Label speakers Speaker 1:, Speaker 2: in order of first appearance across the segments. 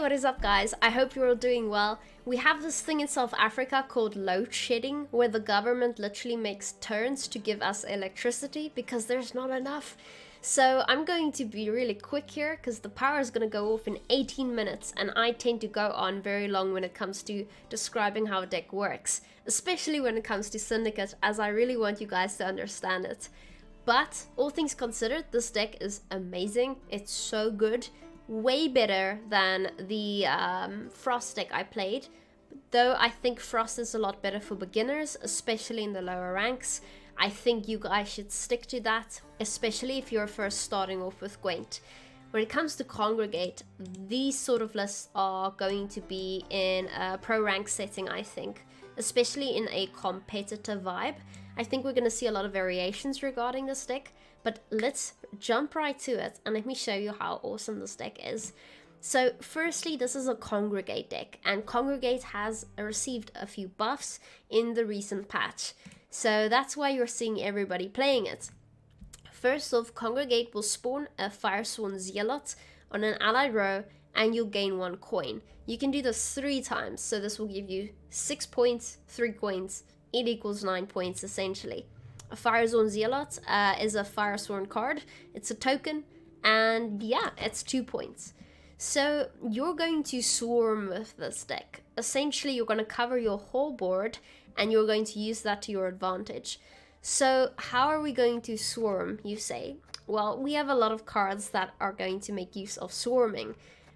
Speaker 1: what is up guys? I hope you're all doing well. We have this thing in South Africa called load shedding, where the government literally makes turns to give us electricity because there's not enough. So I'm going to be really quick here because the power is going to go off in 18 minutes and I tend to go on very long when it comes to describing how a deck works, especially when it comes to Syndicate, as I really want you guys to understand it. But all things considered, this deck is amazing. It's so good. Way better than the Frost deck I played, though I think Frost is a lot better for beginners, especially in the lower ranks. I think you guys should stick to that, especially if you're first starting off with Gwent. When it comes to Congregate, these sort of lists are going to be in a pro rank setting, I think, especially in a competitive vibe. I think we're going to see a lot of variations regarding this deck, but let's jump right to it and let me show you how awesome this deck is. So firstly, this is a Congregate deck, and Congregate has received a few buffs in the recent patch. So that's why you're seeing everybody playing it. First off, Congregate will spawn a FIRESWORN Zealot on an allied row and you'll gain 1 coin. You can do this 3 times, so this will give you 6 points, 3 coins. It equals 9 points essentially. A FIRESWORN Zealot is a FIRESWORN card. It's a token, and yeah, it's 2 points. So you're going to swarm with this deck. Essentially, you're going to cover your whole board, and you're going to use that to your advantage. So how are we going to swarm, you say? Well, we have a lot of cards that are going to make use of swarming.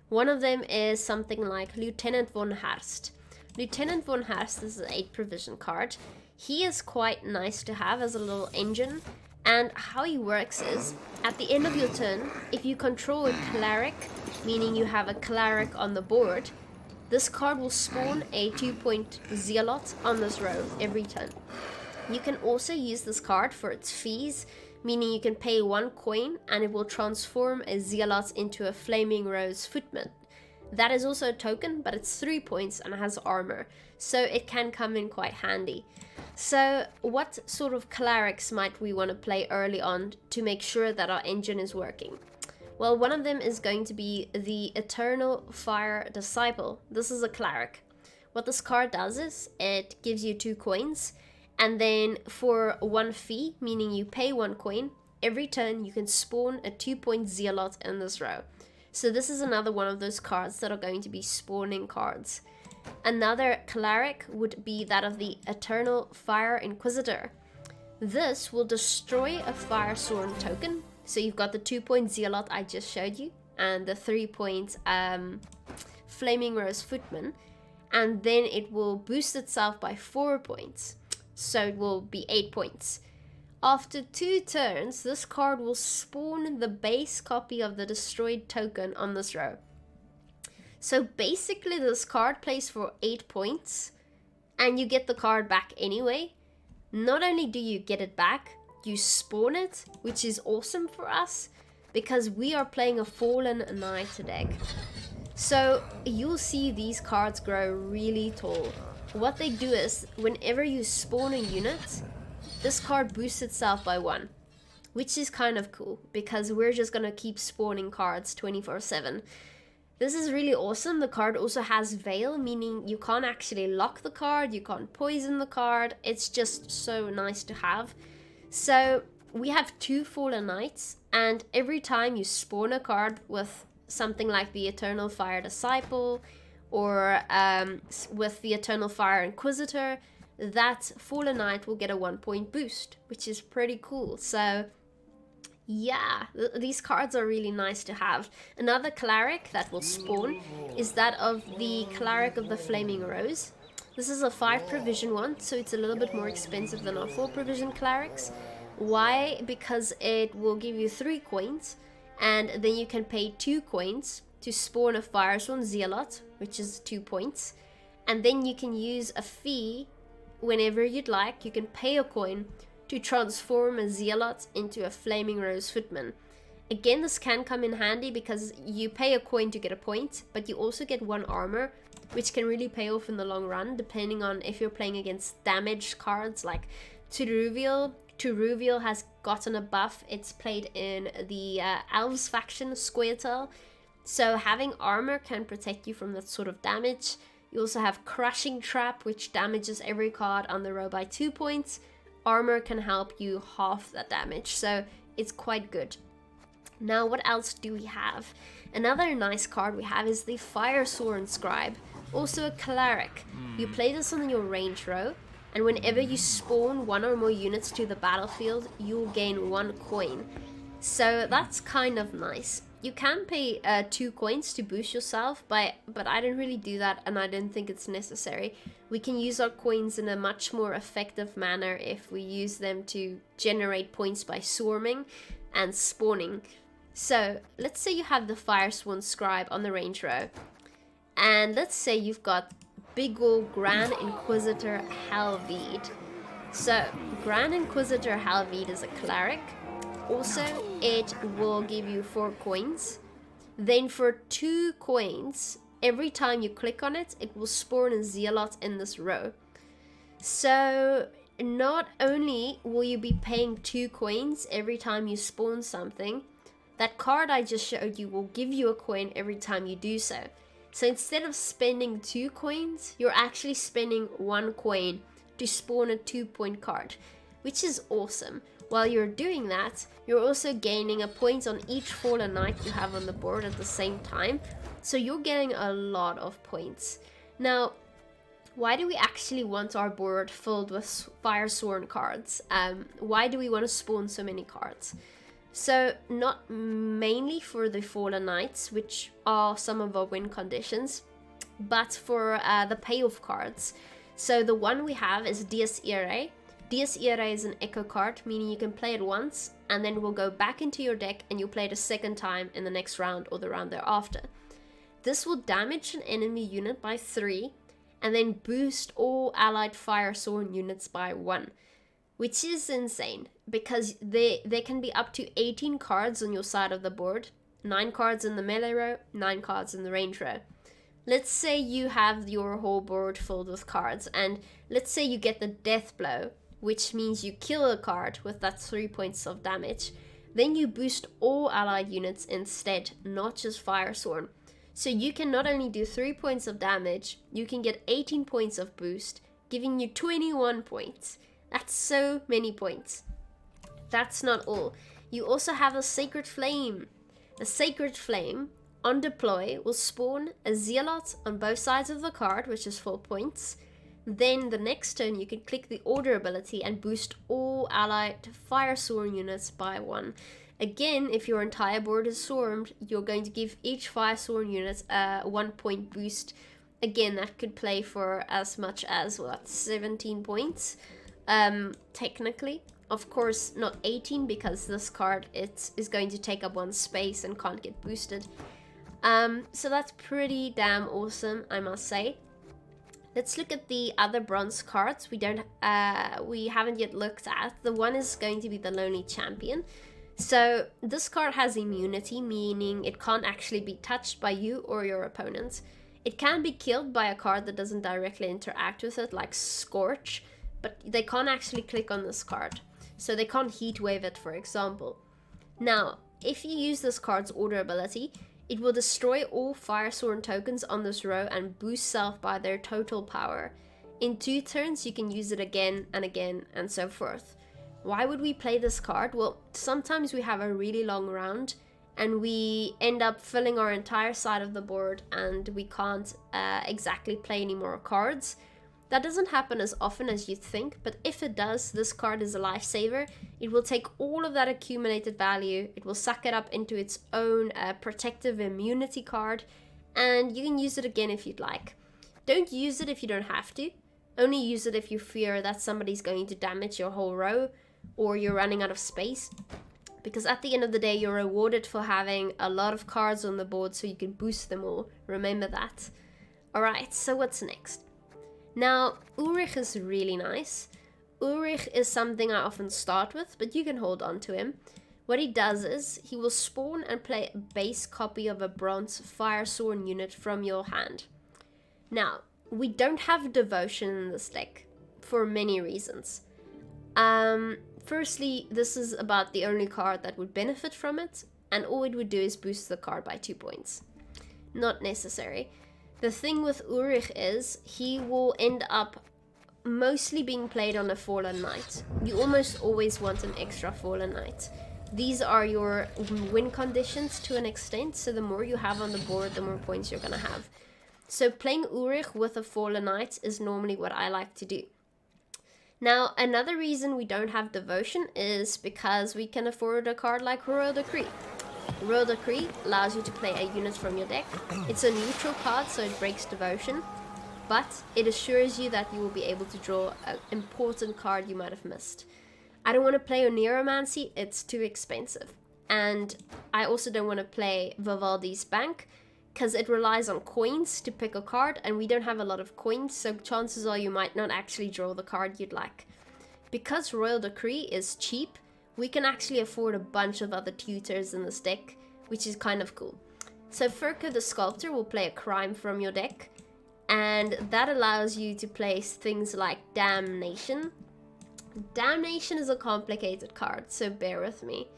Speaker 1: One of them is something like Lieutenant von Haast. Lieutenant von Haast is an 8 provision card. He is quite nice to have as a little engine, and how he works is, at the end of your turn, if you control a Cleric, meaning you have a Cleric on the board, this card will spawn a 2-point Zealot on this row every turn. You can also use this card for its fees, meaning you can pay 1 coin and it will transform a Zealot into a Flaming Rose Footman. That is also a token, but it's 3 points and has armor, so it can come in quite handy. So what sort of clerics might we want to play early on to make sure that our engine is working? Well, one of them is going to be the Eternal Fire Disciple. This is a cleric. What this card does is it gives you 2 coins, and then for 1 fee, meaning you pay 1 coin, every turn you can spawn a 2-point Zealot in this row. So this is another one of those cards that are going to be spawning cards. Another cleric would be that of the Eternal Fire Inquisitor. This will destroy a FIRESWORN token. So you've got the 2-point Zealot I just showed you, and the 3-point Flaming Rose Footman, and then it will boost itself by 4 points. So it will be 8 points. After 2 turns, this card will spawn the base copy of the destroyed token on this row. So basically this card plays for 8 points, and you get the card back anyway. Not only do you get it back, you spawn it, which is awesome for us, because we are playing a Fallen Knight deck. So you'll see these cards grow really tall. What they do is, whenever you spawn a unit, this card boosts itself by 1, which is kind of cool because we're just gonna keep spawning cards 24/7. This is really awesome. The card also has Veil, meaning you can't actually lock the card, you can't poison the card. It's just so nice to have. So we have 2 Fallen Knights, and every time you spawn a card with something like the Eternal Fire Disciple or with the Eternal Fire Inquisitor, that Fallen Knight will get a 1-point boost, which is pretty cool. So yeah, these cards are really nice to have. Another cleric that will spawn is that of the Cleric of the Flaming Rose. This is a 5 provision one, so it's a little bit more expensive than our 4 provision clerics. Why? Because it will give you 3 coins, and then you can pay 2 coins to spawn a FIRESWORN Zealot, which is 2 points, and then you can use a fee whenever you'd like. You can pay a coin to transform a Zealot into a Flaming Rose Footman. Again, this can come in handy because you pay a coin to get a point, but you also get 1 armor, which can really pay off in the long run, depending on if you're playing against damaged cards like Turuviel. Turuviel has gotten a buff. It's played in the Elves faction, Squirtle, So having armor can protect you from that sort of damage. You also have Crushing Trap, which damages every card on the row by 2 points. Armor can help you half that damage, so it's quite good. Now, what else do we have? Another nice card we have is the FIRESWORN Scribe, also a Cleric. You play this on your range row, and whenever you spawn one or more units to the battlefield, you'll gain 1 coin. So that's kind of nice. You can pay 2 coins to boost yourself, but I don't really do that, and I don't think it's necessary. We can use our coins in a much more effective manner if we use them to generate points by swarming and spawning. So let's say you have the FIRESWORN Scribe on the range row, and let's say you've got big ol' Grand Inquisitor Helvede. So Grand Inquisitor Helvede is a Cleric. Also, it will give you 4 coins. Then for 2 coins, every time you click on it, it will spawn a Zealot in this row. So not only will you be paying 2 coins every time you spawn something, that card I just showed you will give you a coin every time you do so. So instead of spending 2 coins, you're actually spending 1 coin to spawn a 2-point card, which is awesome. While you're doing that, you're also gaining a point on each Fallen Knight you have on the board at the same time, so you're getting a lot of points. Now, why do we actually want our board filled with FIRESWORN cards? Why do we want to spawn so many cards? So, not mainly for the Fallen Knights, which are some of our win conditions, but for the payoff cards. So the one we have is Dies Irae. Dies Irae is an echo card, meaning you can play it once, and then it will go back into your deck and you'll play it a second time in the next round or the round thereafter. This will damage an enemy unit by 3, and then boost all allied FIRESWORN units by 1. Which is insane, because there can be up to 18 cards on your side of the board, 9 cards in the melee row, 9 cards in the range row. Let's say you have your whole board filled with cards, and let's say you get the death blow, which means you kill a card with that 3 points of damage. Then you boost all allied units instead, not just FIRESWORN. So you can not only do 3 points of damage, you can get 18 points of boost, giving you 21 points. That's so many points. That's not all. You also have a Sacred Flame. The Sacred Flame, on deploy, will spawn a Zealot on both sides of the card, which is 4 points. Then the next turn you can click the order ability and boost all allied FIRESWORN units by 1. Again, if your entire board is swarmed, you're going to give each FIRESWORN unit a 1 point boost. Again, that could play for as much as, 17 points, technically. Of course, not 18, because this card is going to take up 1 space and can't get boosted. So that's pretty damn awesome, I must say. Let's look at the other bronze cards we haven't yet looked at. The one is going to be the Lonely Champion. So this card has immunity, meaning it can't actually be touched by you or your opponent. It can be killed by a card that doesn't directly interact with it, like Scorch, but they can't actually click on this card. So they can't heat wave it, for example. Now, if you use this card's order ability, it will destroy all FIRESWORN tokens on this row and boost self by their total power. In 2 turns, you can use it again and so forth. Why would we play this card? Well, sometimes we have a really long round and we end up filling our entire side of the board and we can't exactly play any more cards. That doesn't happen as often as you'd think, but if it does, this card is a lifesaver. It will take all of that accumulated value, it will suck it up into its own protective immunity card, and you can use it again if you'd like. Don't use it if you don't have to. Only use it if you fear that somebody's going to damage your whole row, or you're running out of space. Because at the end of the day, you're rewarded for having a lot of cards on the board so you can boost them all. Remember that. Alright, so what's next? Now, Ulrich is really nice. Ulrich is something I often start with, but you can hold on to him. What he does is, he will spawn and play a base copy of a bronze FIRESWORN unit from your hand. Now, we don't have Devotion in this deck, for many reasons. Firstly, this is about the only card that would benefit from it, and all it would do is boost the card by 2 points. Not necessary. The thing with Ulrich is he will end up mostly being played on a Fallen Knight. You almost always want an extra Fallen Knight. These are your win conditions to an extent, so the more you have on the board, the more points you're gonna have. So playing Ulrich with a Fallen Knight is normally what I like to do. Now, another reason we don't have Devotion is because we can afford a card like Royal Decree. Royal Decree allows you to play a unit from your deck. It's a neutral card, so it breaks Devotion, but it assures you that you will be able to draw an important card you might have missed. I don't want to play Oneromancy, it's too expensive. And I also don't want to play Vivaldi's Bank, because it relies on coins to pick a card, and we don't have a lot of coins, so chances are you might not actually draw the card you'd like. Because Royal Decree is cheap, we can actually afford a bunch of other tutors in this deck, which is kind of cool. So Furka the Sculptor will play a crime from your deck, and that allows you to place things like Damnation. Damnation is a complicated card, so bear with me.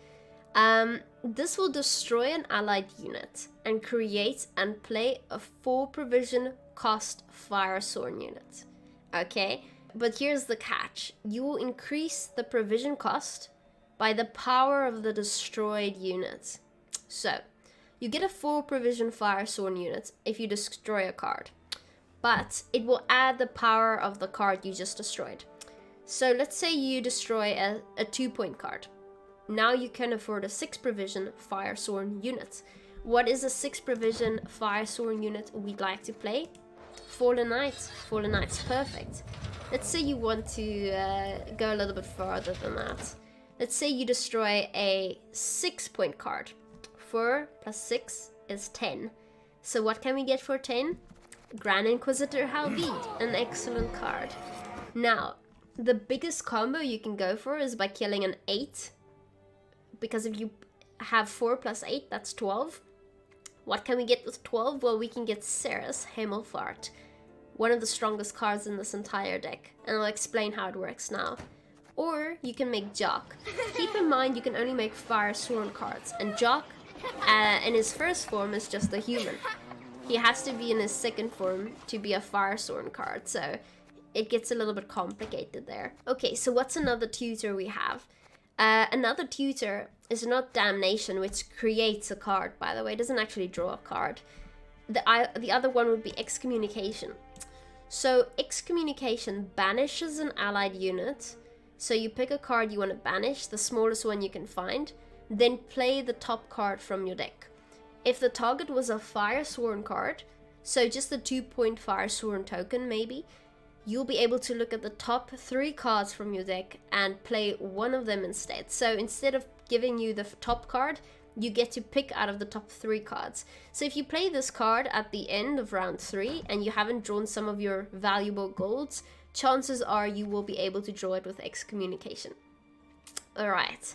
Speaker 1: This will destroy an allied unit and create and play a 4 provision cost FIRESWORN unit. Okay, but here's the catch. You will increase the provision cost by the power of the destroyed unit. So, you get a 4 provision FIRESWORN unit if you destroy a card, but it will add the power of the card you just destroyed. So let's say you destroy a 2-point card. Now you can afford a 6 provision FIRESWORN unit. What is a 6 provision FIRESWORN unit we'd like to play? Fallen Knight. Fallen Knight's perfect. Let's say you want to go a little bit further than that. Let's say you destroy a 6-point card. 4 plus 6 is 10. So what can we get for 10? Grand Inquisitor Halvid, an excellent card. Now, the biggest combo you can go for is by killing an 8. Because if you have 4 plus 8, that's 12. What can we get with 12? Well, we can get Ceres Himmelfart, one of the strongest cards in this entire deck. And I'll explain how it works now. Or you can make Jock. Keep in mind you can only make FIRESWORN cards. And Jock, in his first form, is just a human. He has to be in his second form to be a FIRESWORN card. So it gets a little bit complicated there. Okay, so what's another tutor we have? Another tutor is not Damnation, which creates a card, by the way. It doesn't actually draw a card. The other one would be Excommunication. So Excommunication banishes an allied unit. So you pick a card you want to banish, the smallest one you can find, then play the top card from your deck. If the target was a FIRESWORN card, so just a 2-point FIRESWORN token maybe, you'll be able to look at the top 3 cards from your deck and play one of them instead. So instead of giving you the top card, you get to pick out of the top 3 cards. So if you play this card at the end of round 3 and you haven't drawn some of your valuable golds, chances are you will be able to draw it with Excommunication. Alright,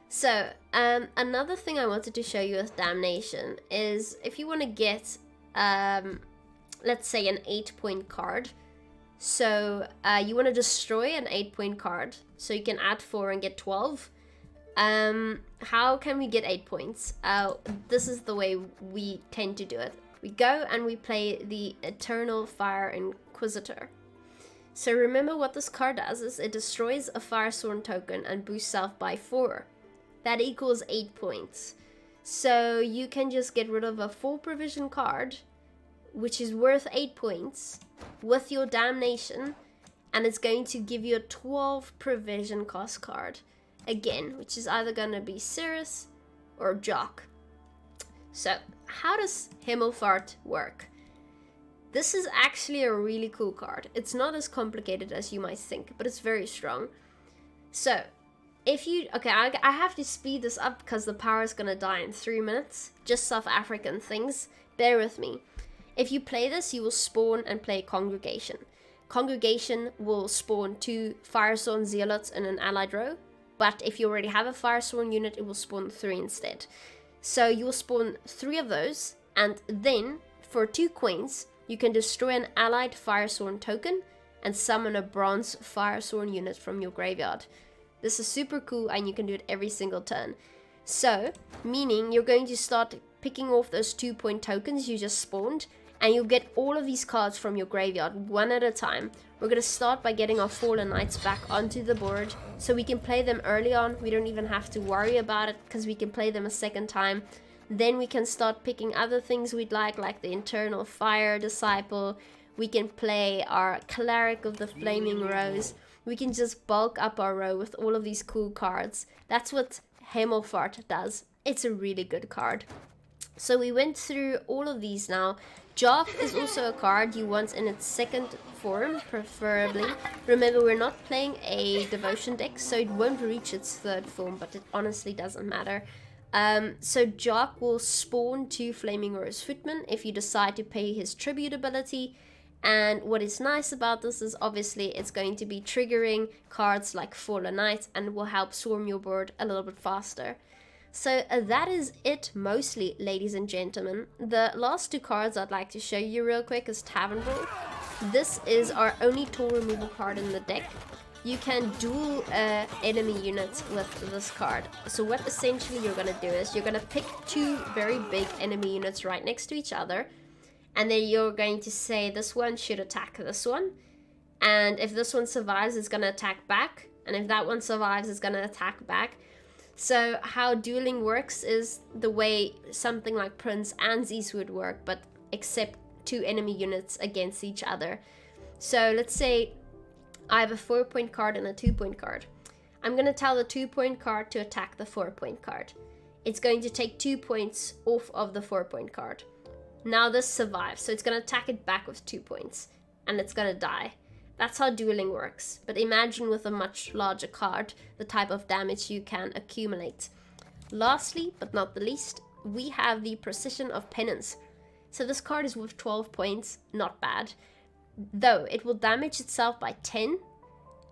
Speaker 1: so another thing I wanted to show you with Damnation is if you want to get, let's say, an 8-point card. So you want to destroy an 8-point card, so you can add 4 and get 12. How can we get 8 points? This is the way we tend to do it. We go and we play the Eternal Fire Inquisitor. So remember what this card does is it destroys a FIRESWORN token and boosts self by 4. That equals 8 points. So you can just get rid of a 4 provision card, which is worth 8 points, with your Damnation, and it's going to give you a 12 provision cost card. Again, which is either going to be Ceres or Jock. So, how does Himmelfart work? This is actually a really cool card. It's not as complicated as you might think, but it's very strong. So, if you... Okay, I have to speed this up because the power is going to die in 3 minutes. Just South African things. Bear with me. If you play this, you will spawn and play Congregation. Congregation will spawn 2 FIRESWORN Zealots in an allied row. But if you already have a FIRESWORN unit, it will spawn 3 instead. So you will spawn 3 of those, and then for 2 coins, you can destroy an allied FIRESWORN token and summon a bronze FIRESWORN unit from your graveyard. This is super cool, and you can do it every single turn. So, meaning you're going to start picking off those 2-point tokens you just spawned, and you'll get all of these cards from your graveyard one at a time. We're going to start by getting our Fallen Knights back onto the board so we can play them early on. We don't even have to worry about it because we can play them a second time. Then we can start picking other things we'd like the Internal Fire Disciple. We can play our Cleric of the Flaming Rose. We can just bulk up our row with all of these cool cards. That's what Hemelfart does. It's a really good card. So we went through all of these now. Jock is also a card you want in its second form, preferably. Remember, we're not playing a devotion deck, so it won't reach its third form, but it honestly doesn't matter. So Jock will spawn 2 Flaming Rose Footmen if you decide to pay his tribute ability. And what is nice about this is obviously it's going to be triggering cards like Fallen Knight and will help swarm your board a little bit faster. So that is it mostly, ladies and gentlemen. The last 2 cards I'd like to show you real quick is Tavern Ball. This is our only tool removal card in the deck. You can duel enemy units with this card. So what essentially you're going to do is you're going to pick 2 very big enemy units right next to each other. And then you're going to say this one should attack this one. And if this one survives, it's going to attack back. And if that one survives, it's going to attack back. So how dueling works is the way something like Prince Anzi's would work, but except 2 enemy units against each other. So let's say I have a 4-point card and a 2-point card. I'm going to tell the 2-point card to attack the 4-point card. It's going to take 2 points off of the 4-point card. Now this survives, so it's going to attack it back with 2 points, and it's going to die. That's how dueling works, but imagine with a much larger card, the type of damage you can accumulate. Lastly, but not the least, we have the Precision of Penance. So this card is worth 12 points, not bad. Though, it will damage itself by 10,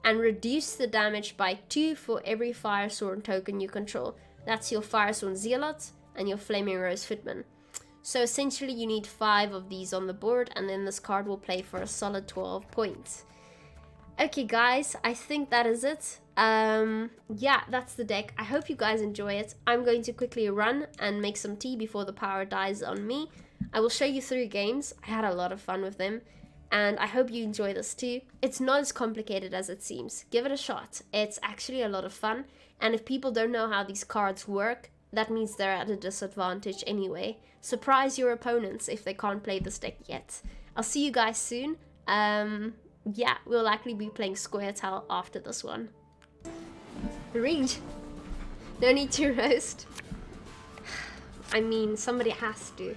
Speaker 1: and reduce the damage by 2 for every FIRESWORN token you control. That's your FIRESWORN Zealot and your Flaming Rose Footman. So essentially you need 5 of these on the board, and then this card will play for a solid 12 points. Okay guys, I think that is it. Yeah, that's the deck. I hope you guys enjoy it. I'm going to quickly run and make some tea before the power dies on me. I will show you 3 games. I had a lot of fun with them, and I hope you enjoy this too. It's not as complicated as it seems. Give it a shot. It's actually a lot of fun, and if people don't know how these cards work, that means they're at a disadvantage anyway. Surprise your opponents if they can't play this deck yet. I'll see you guys soon. Yeah, we'll likely be playing Square Tile after this one. Read. No need to roast. I mean, somebody has to.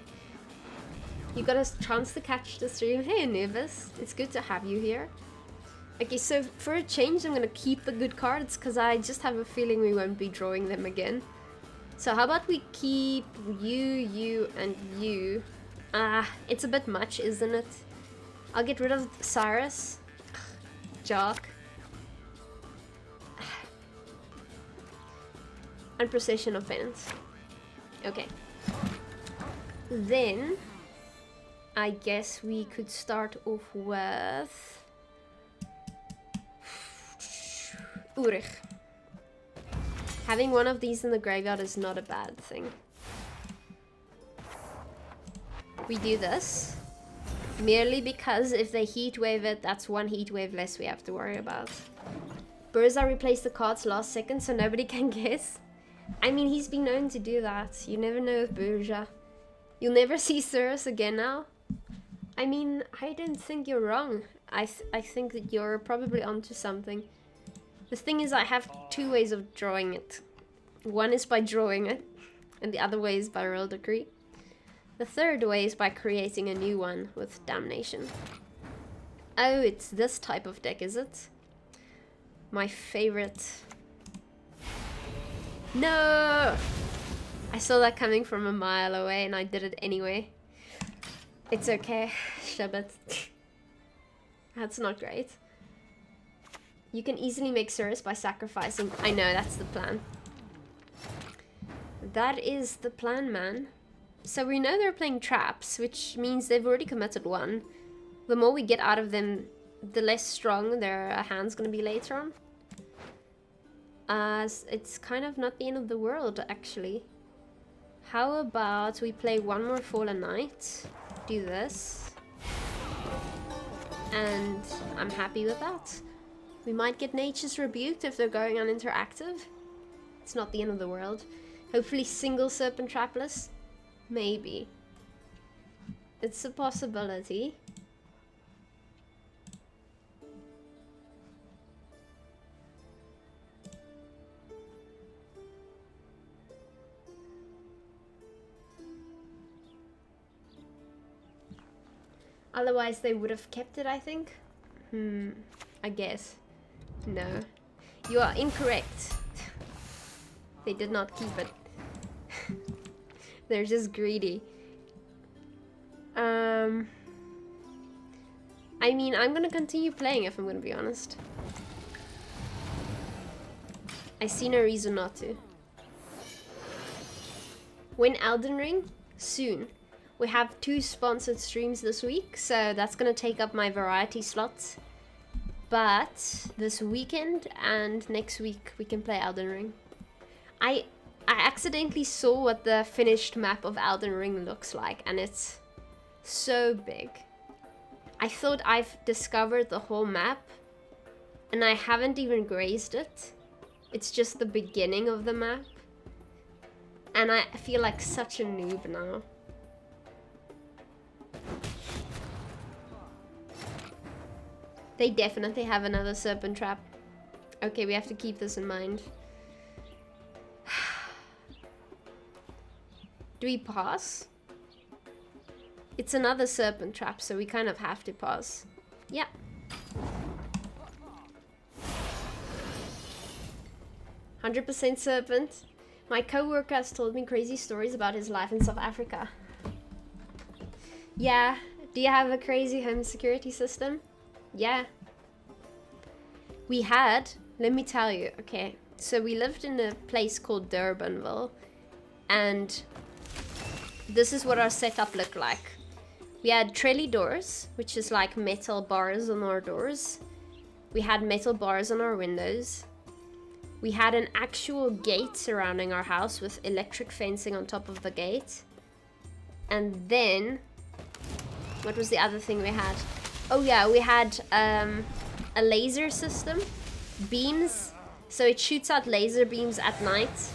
Speaker 1: You got a chance to catch the stream. Hey Anubis, it's good to have you here. Okay, so for a change, I'm gonna keep the good cards because I just have a feeling we won't be drawing them again. So how about we keep you, and you? It's a bit much, isn't it? I'll get rid of Cyrus, Jock, and Precision of Penance. Okay. Then, I guess we could start off with Urich. Having one of these in the graveyard is not a bad thing. We do this merely because if they heat wave it, that's 1 heat wave less we have to worry about. Burza replaced the cards last second so nobody can guess. I mean, he's been known to do that. You never know with Burza. You'll never see Cirrus again now. I mean, I don't think you're wrong. I think that you're probably onto something. The thing is, I have 2 ways of drawing it. One is by drawing it, and the other way is by royal decree. The third way is by creating a new one with damnation. Oh, it's this type of deck, is it? My favorite. No! I saw that coming from a mile away and I did it anyway. It's okay, Shabbat. That's not great. You can easily make Cirrus by sacrificing. I know, that's the plan. That is the plan, man. So we know they're playing traps, which means they've already committed 1. The more we get out of them, the less strong their hand's gonna be later on. It's kind of not the end of the world, actually. How about we play one more Fallen Knight, do this, and I'm happy with that. We might get Nature's Rebuked if they're going on interactive. It's not the end of the world. Hopefully single Serpent Trapless. Maybe. It's a possibility. Otherwise they would have kept it, I think. I guess. No. You are incorrect. They did not keep it. They're just greedy. I mean, I'm gonna continue playing if I'm gonna be honest. I see no reason not to. When Elden Ring? Soon. We have 2 sponsored streams this week, so that's gonna take up my variety slots. But this weekend and next week we can play Elden Ring. I accidentally saw what the finished map of Elden Ring looks like, and it's so big. I thought I've discovered the whole map, and I haven't even grazed it. It's just the beginning of the map. And I feel like such a noob now. They definitely have another serpent trap. Okay, we have to keep this in mind. Do we pass? It's another serpent trap, so we kind of have to pass. Yeah. "100% serpent. My co-worker has told me crazy stories about his life in South Africa." Yeah. Do you have a crazy home security system? Yeah. We had, let me tell you, okay. So we lived in a place called Durbanville, and this is what our setup looked like. We had trelly doors, which is like metal bars on our doors. We had metal bars on our windows. We had an actual gate surrounding our house with electric fencing on top of the gate. And then, what was the other thing we had? Oh yeah, we had a laser system, beams. So it shoots out laser beams at night.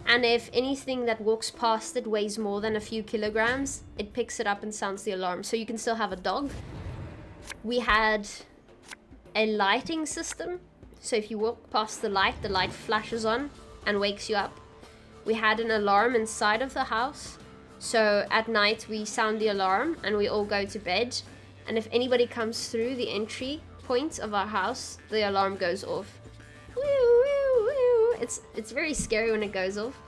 Speaker 1: And if anything that walks past it weighs more than a few kilograms, it picks it up and sounds the alarm. So you can still have a dog. We had a lighting system. So if you walk past the light flashes on and wakes you up. We had an alarm inside of the house. So at night we sound the alarm and we all go to bed. And if anybody comes through the entry point of our house, the alarm goes off. Woo, woo, woo. It's very scary when it goes off.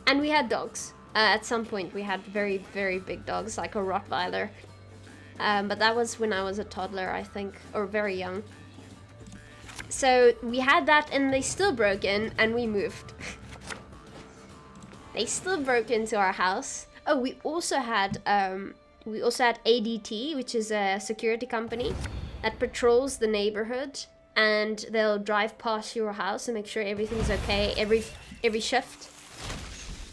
Speaker 1: And we had dogs. At some point we had very, very big dogs, like a Rottweiler. But that was when I was a toddler, I think, or very young. So we had that, and they still broke in, and we moved. They still broke into our house. Oh, we also had ADT, which is a security company that patrols the neighborhood, and they'll drive past your house and make sure everything's okay every shift.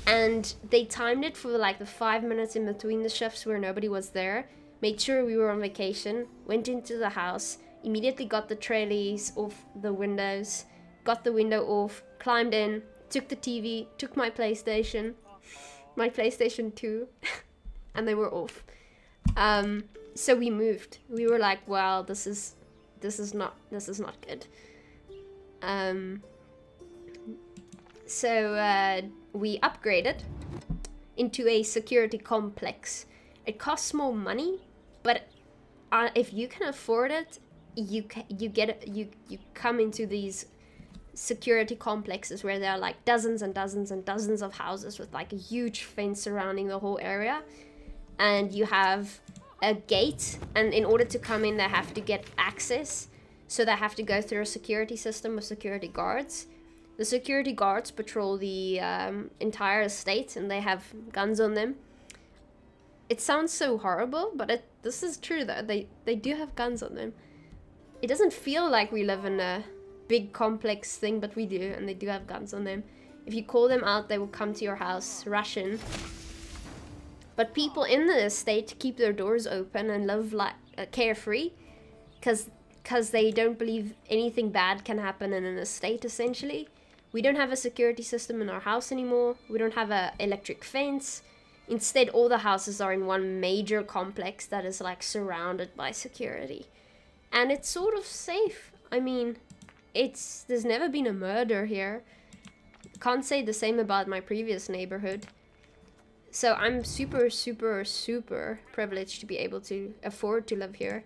Speaker 1: And they timed it for like the 5 minutes in between the shifts where nobody was there, made sure we were on vacation, went into the house, immediately got the trellis off the windows, got the window off, climbed in, took the TV, took my PlayStation 2, and they were off. So we moved. We were like, well, this is not good. So we upgraded into a security complex. It costs more money, but if you can afford it, you come into these security complexes where there are like dozens and dozens and dozens of houses with like a huge fence surrounding the whole area, and you have a gate, and in order to come in they have to get access, so they have to go through a security system with security guards. The security guards patrol the entire estate, and they have guns on them. It sounds so horrible, but this is true though. They do have guns on them. It doesn't feel like we live in a big complex thing, but we do, and they do have guns on them. If you call them out, they will come to your house, rush in. But people in the estate keep their doors open and live like carefree, because they don't believe anything bad can happen in an estate, essentially. We don't have a security system in our house anymore. We don't have an electric fence. Instead, all the houses are in one major complex that is like surrounded by security. And it's sort of safe. I mean, there's never been a murder here. Can't say the same about my previous neighborhood. So I'm super, super, super privileged to be able to afford to live here.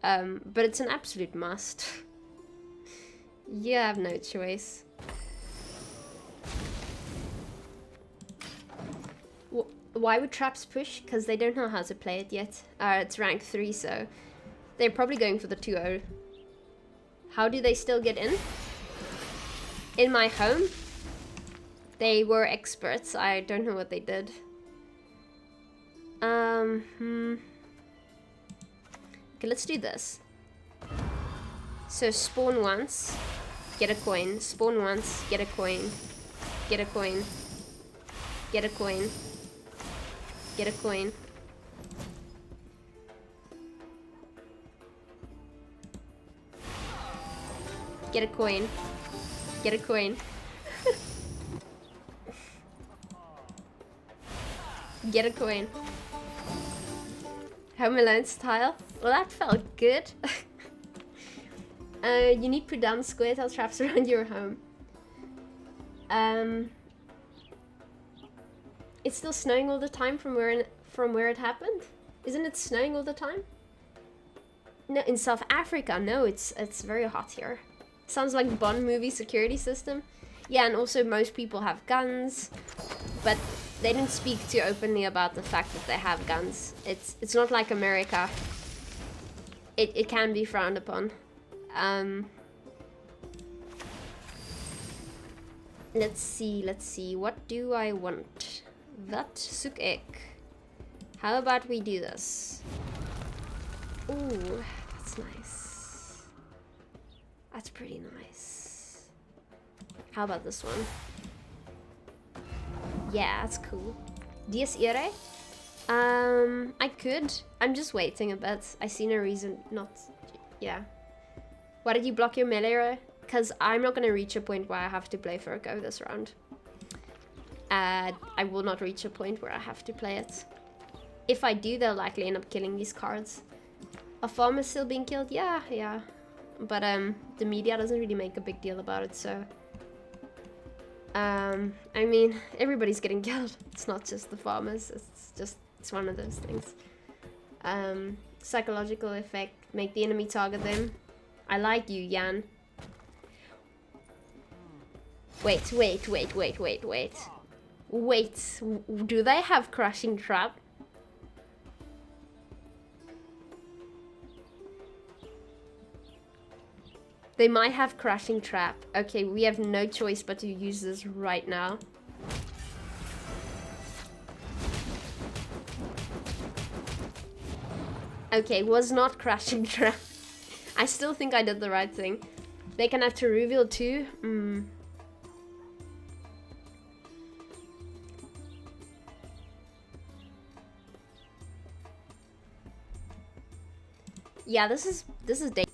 Speaker 1: But it's an absolute must. You have no choice. Why would traps push? Because they don't know how to play it yet. It's rank 3, so they're probably going for the 2-0. How do they still get in? In my home? They were experts. I don't know what they did. Okay, let's do this. So spawn once, get a coin. Spawn once, get a coin. Get a coin. Get a coin. Get a coin. Get a coin. Get a coin. Get a coin. Home Alone style. Well, that felt good. You need to put down square tile traps around your home. It's still snowing all the time from where it happened? Isn't it snowing all the time? No, in South Africa, no, it's very hot here. Sounds like Bond movie security system. Yeah, and also most people have guns, but they don't speak too openly about the fact that they have guns. It's not like America. It can be frowned upon. Let's see. What do I want? That suk ek. How about we do this? Ooh, that's nice. That's pretty nice. How about this one? Yeah, that's cool. Dies irae? I could. I'm just waiting a bit. I see no reason not. Yeah. Why did you block your melee arrow? Because I'm not going to reach a point where I have to play Furco this round. I will not reach a point where I have to play it. If I do, they'll likely end up killing these cards. A farm is still being killed? Yeah. But the media doesn't really make a big deal about it, so... I mean, everybody's getting killed. It's not just the farmers, it's one of those things. Psychological effect, make the enemy target them. I like you, Jan. Wait, do they have Crushing Trap? They might have Crushing Trap. Okay, we have no choice but to use this right now. Okay, was not Crushing Trap. I still think I did the right thing. They can have to reveal too. Yeah, this is dangerous.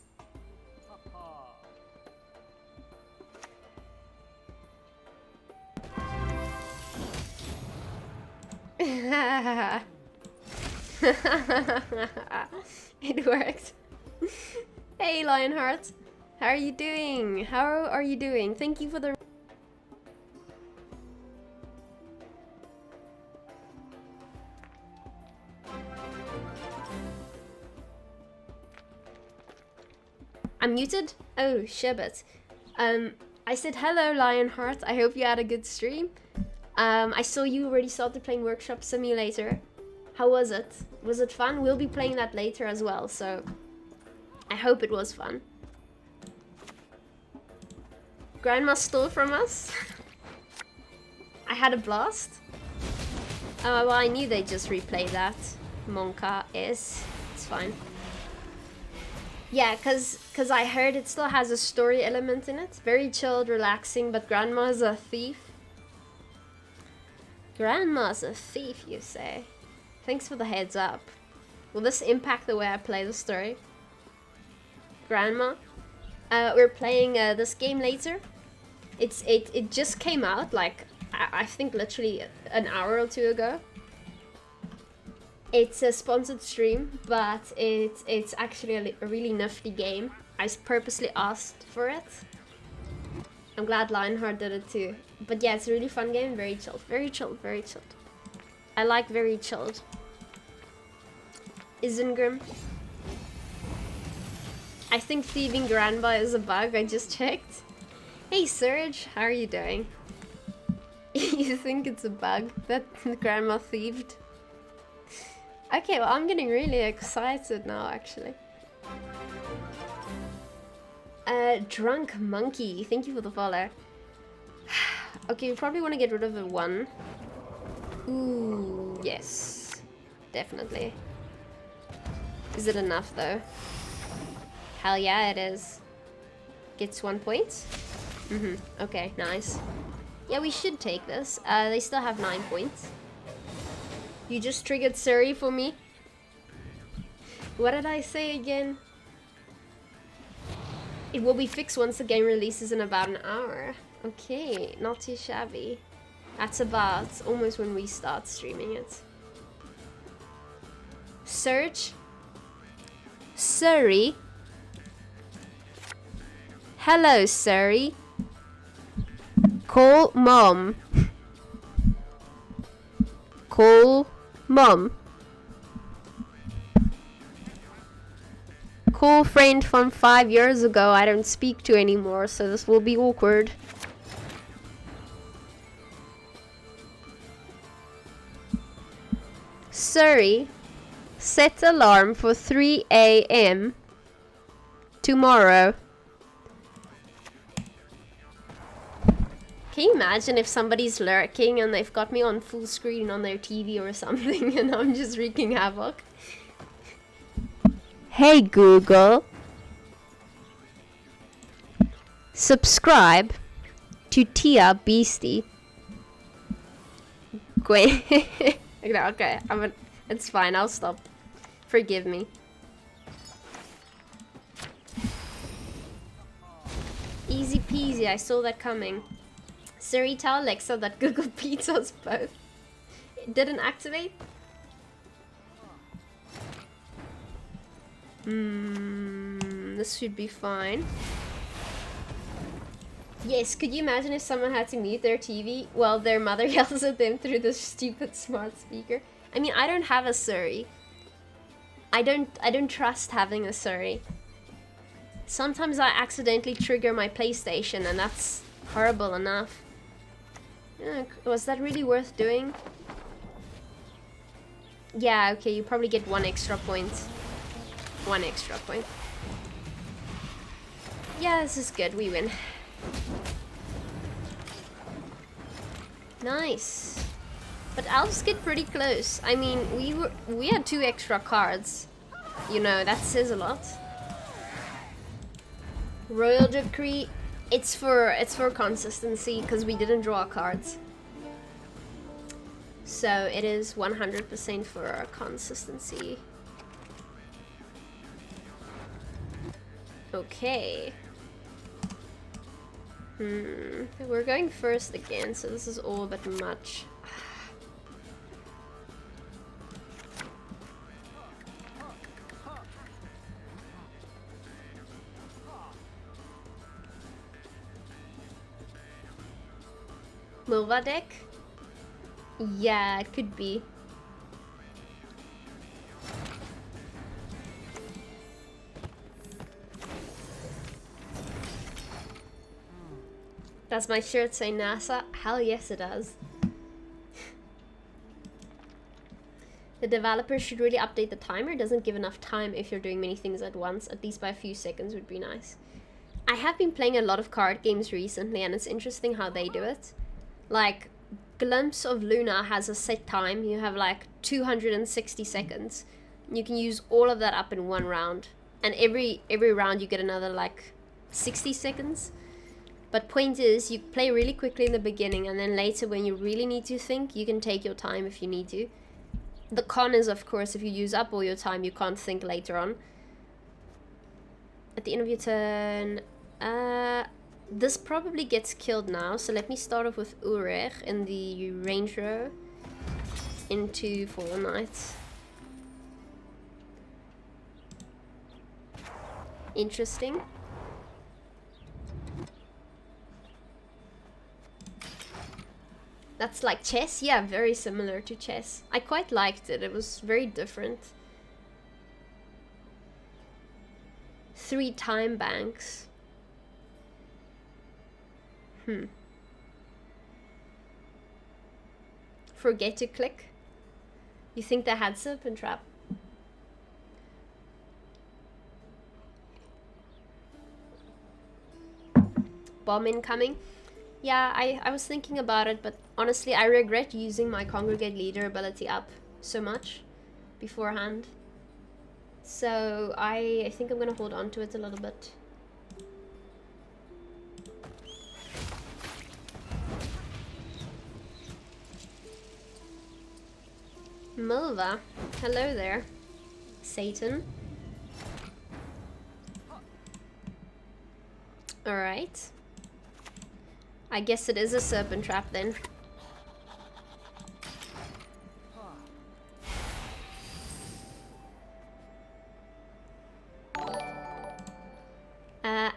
Speaker 1: It worked. Hey Lionheart, how are you doing? How are you doing? Thank you for the... I'm muted? Oh, shibbit. I said hello Lionheart, I hope you had a good stream. I saw you already started playing Workshop Simulator. How was it? Was it fun? We'll be playing that later as well, so I hope it was fun. Grandma stole from us? I had a blast. Well, I knew they'd just replay that. Monka is. It's fine. Yeah, cause I heard it still has a story element in it. Very chilled, relaxing, but Grandma's a thief. Grandma's a thief, you say? Thanks for the heads up. Will this impact the way I play the story? Grandma? We're playing this game later. It just came out, like, I think literally an hour or two ago. It's a sponsored stream, but it's actually a really nifty game. I purposely asked for it. I'm glad Lionheart did it too. But yeah, it's a really fun game, very chilled. Very chilled, very chilled. I like very chilled. Isengrim. I think thieving grandma is a bug, I just checked. Hey Surge, how are you doing? You think it's a bug that grandma thieved? Okay, well I'm getting really excited now actually. Drunk Monkey, thank you for the follow. Okay, you probably want to get rid of the one. Ooh, yes. Definitely. Is it enough though? Hell yeah, it is. Gets 1 point. Okay, nice. Yeah, we should take this. They still have 9 points. You just triggered Surrey for me. What did I say again? It will be fixed once the game releases in about an hour. Okay, not too shabby. That's about almost when we start streaming it. Search. Surrey. Hello, Surrey. Call mom. Call mom. Call friend from 5 years ago I don't speak to anymore, so this will be awkward. Surrey, set alarm for 3 a.m. tomorrow. Can you imagine if somebody's lurking and they've got me on full screen on their TV or something and I'm just wreaking havoc? Hey Google, subscribe to TheaBeasty. Gwent. Okay, it's fine, I'll stop. Forgive me. Easy peasy, I saw that coming. Siri, tell Alexa that Google beats us both. It didn't activate? This should be fine. Yes, could you imagine if someone had to mute their TV while their mother yells at them through this stupid smart speaker? I mean, I don't have a Surrey. I don't trust having a Surrey. Sometimes I accidentally trigger my PlayStation and that's horrible enough. Was that really worth doing? Yeah, okay, you probably get 1 extra point. 1 extra point. Yeah, this is good, we win. Nice. But elves get pretty close. I mean, we had 2 extra cards. You know, that says a lot. Royal Decree, it's for consistency because we didn't draw cards. So it is 100% for consistency. Okay. We're going first again, so this is all a bit much. Milva deck? Yeah, it could be. Does my shirt say NASA? Hell yes it does. The developer should really update the timer. It doesn't give enough time if you're doing many things at once. At least by a few seconds would be nice. I have been playing a lot of card games recently and it's interesting how they do it. Like, Glimpse of Luna has a set time. You have like 260 seconds. You can use all of that up in 1 round. And every round you get another like 60 seconds. But point is, you play really quickly in the beginning, and then later when you really need to think, you can take your time if you need to. The con is, of course, if you use up all your time, you can't think later on. At the end of your turn, this probably gets killed now, so let me start off with Ulrich in the range row into Fallen Knight. Interesting. That's like chess? Yeah, very similar to chess. I quite liked it. It was very different. 3 time banks. Forget to click. You think they had Serpent Trap? Bomb incoming. Yeah, I was thinking about it, but honestly, I regret using my Congregate Leader ability up so much beforehand. So I think I'm gonna hold on to it a little bit. Milva, hello there. Satan. Alright. I guess it is a Serpent Trap then.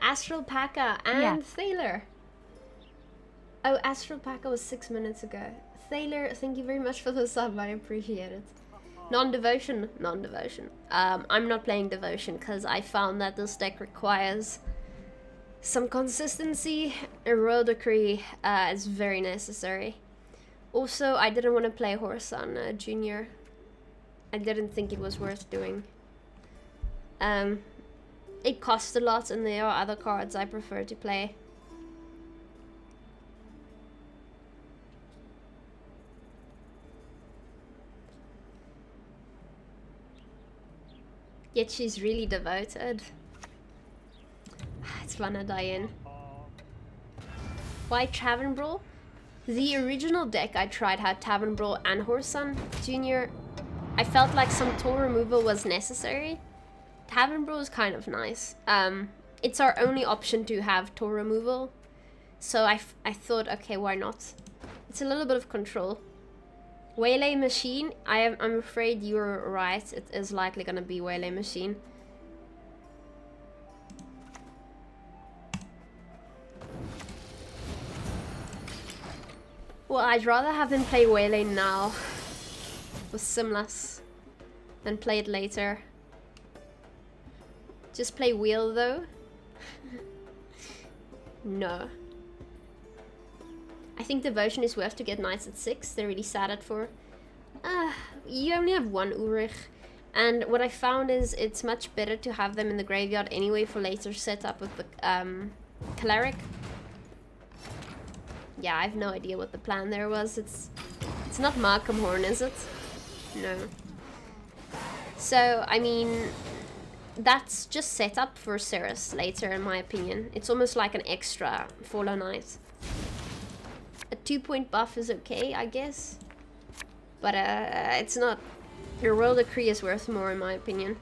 Speaker 1: Astral Paka and Thaler. Oh, Astral Paka was 6 minutes ago. Thaler, thank you very much for the sub, I appreciate it. Non-devotion, non-devotion. I'm not playing devotion because I found that this deck requires some consistency. A Royal Decree is very necessary. Also, I didn't want to play Horse on Junior. I didn't think it was worth doing. It costs a lot, and there are other cards I prefer to play. Yet she's really devoted. It's Vanna Diane. Why Tavern Ball? The original deck I tried had Tavern Ball and Horson Junior. I felt like some tool removal was necessary. Tavern Ball is kind of nice. It's our only option to have tool removal. So I thought, okay, why not? It's a little bit of control. Waylay Machine, I'm afraid you're right. It is likely gonna be Waylay Machine. Well, I'd rather have him play Waylay now with Simlas than play it later. Just play Wheel though. No. I think Devotion is worth to get Knights at 6. They're really sad at 4. You only have 1 Ulrich. And what I found is it's much better to have them in the graveyard anyway for later setup with the Cleric. Yeah, I have no idea what the plan there was. It's not Markham Horn, is it? No. So, I mean, that's just set up for Cirrus later, in my opinion. It's almost like an extra Fallen Knight. A 2-point buff is okay, I guess. But it's not. Your Royal Decree is worth more, in my opinion.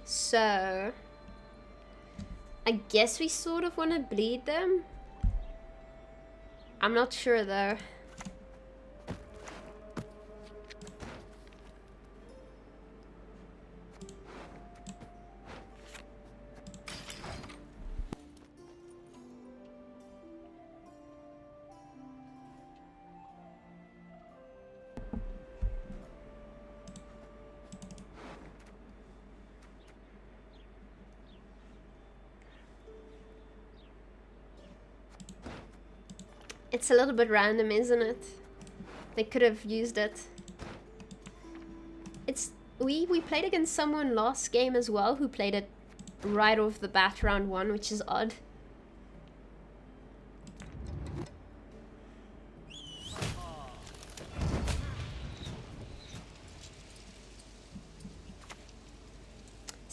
Speaker 1: So I guess we sort of want to bleed them. I'm not sure though. It's a little bit random, isn't it? They could have used it. It's we played against someone last game as well who played it right off the bat round 1, which is odd.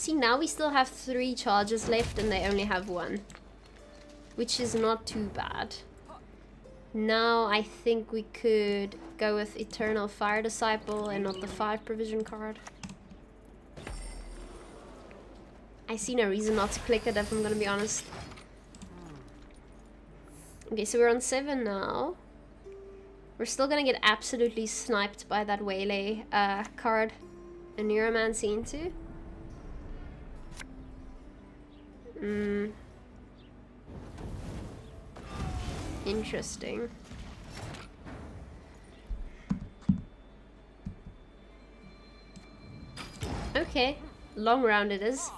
Speaker 1: See, now we still have 3 charges left and they only have 1. Which is not too bad. Now I think we could go with Eternal Fire Disciple and not the 5 provision card. I see no reason not to click it if I'm gonna be honest. Okay, so we're on 7 now. We're still gonna get absolutely sniped by that Waylay card. A Neuromancy into. Interesting. Okay, long round it is.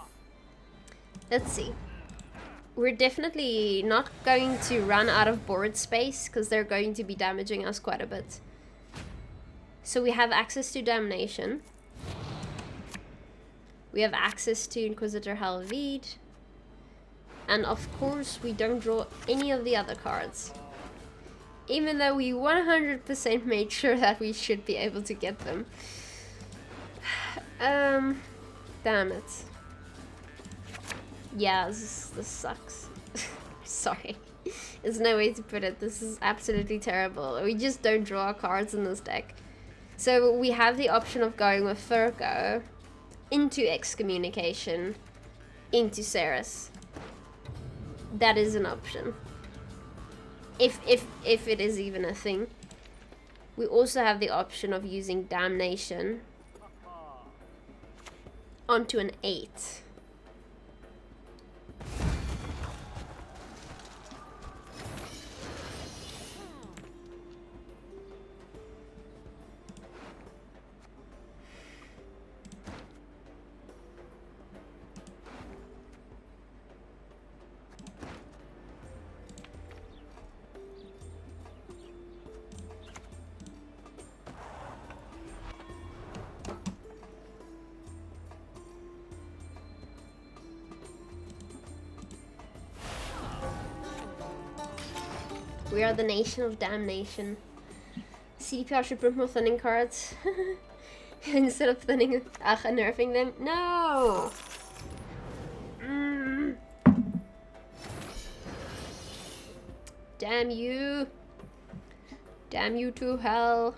Speaker 1: Let's see. We're definitely not going to run out of board space because they're going to be damaging us quite a bit. So we have access to Damnation. We have access to Inquisitor Halvide. And of course we don't draw any of the other cards. Even though we 100% made sure that we should be able to get them. Damn it. Yeah, this sucks. Sorry. There's no way to put it. This is absolutely terrible. We just don't draw cards in this deck. So we have the option of going with Furco into Excommunication into Ceres. That is an option. If it is even a thing. We also have the option of using Damnation onto an 8. We are the nation of damnation. CDPR should print more thinning cards. Instead of thinning, nerfing them. No! Damn you. Damn you to hell.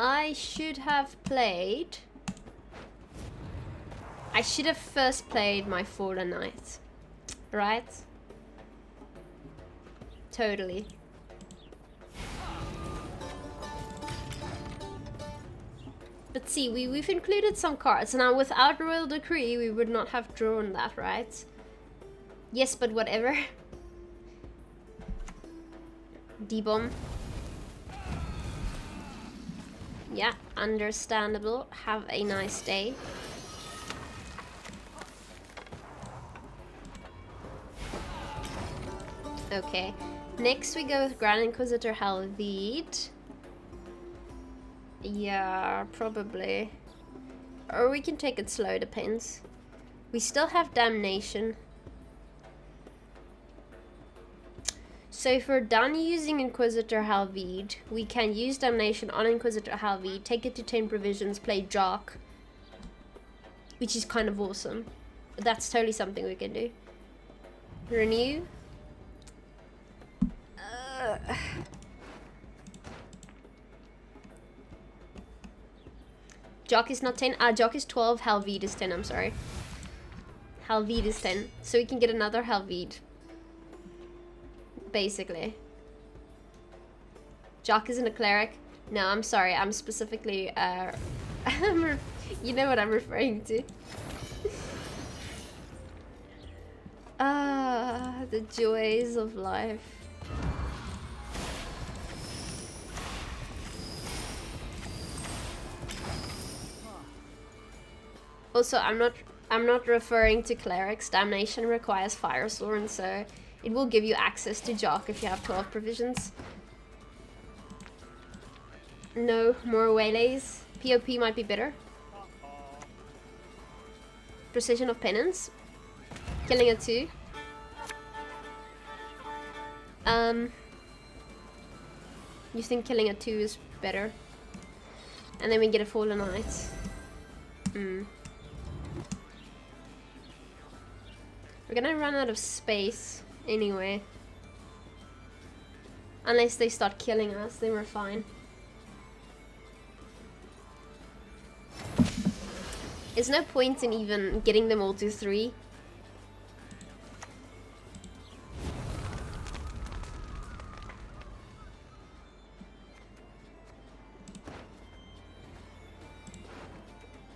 Speaker 1: I should have first played my Fallen Knight, right? Totally. But see, we've included some cards. Now, without Royal Decree, we would not have drawn that, right? Yes, but whatever. D-bomb. Yeah, understandable. Have a nice day. Okay. Next we go with Grand Inquisitor Halvide. Yeah, probably. Or we can take it slow, depends. We still have Damnation. So if we're done using Inquisitor Halvide, we can use Damnation on Inquisitor Halvide, take it to 10 provisions, play Jock, which is kind of awesome. That's totally something we can do. Renew. Jock is not 10. Jock is 12. Halvide is 10. I'm sorry. Halvide is 10. So we can get another Halvide. Basically. Jock isn't a cleric. No, I'm sorry. I'm specifically, you know what I'm referring to. The joys of life. Also, I'm not I'm not referring to Clerics. Damnation requires FIRESWORN, so it will give you access to Jock if you have 12 provisions. No more waylays. POP might be better. Precision of Penance. Killing a 2. You think killing a 2 is better? And then we get a Fallen Knight. We're gonna run out of space anyway. Unless they start killing us, then we're fine. There's no point in even getting them all to 3.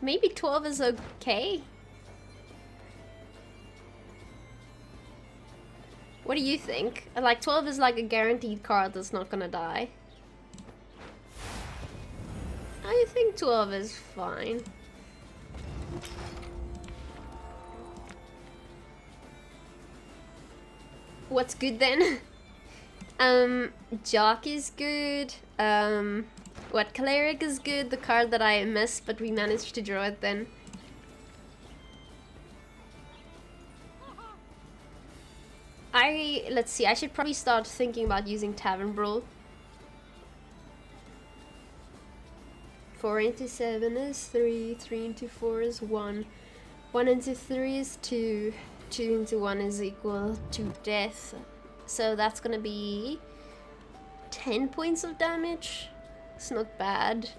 Speaker 1: Maybe 12 is okay. What do you think? Like 12 is like a guaranteed card that's not gonna die. I think 12 is fine. What's good then? Jock is good. What, Cleric is good, the card that I missed, but we managed to draw it then. Let's see, I should probably start thinking about using Tavern Ball. 4 into 7 is 3, 3 into 4 is 1, 1 into 3 is 2, 2 into 1 is equal to death. So that's gonna be 10 points of damage. It's not bad.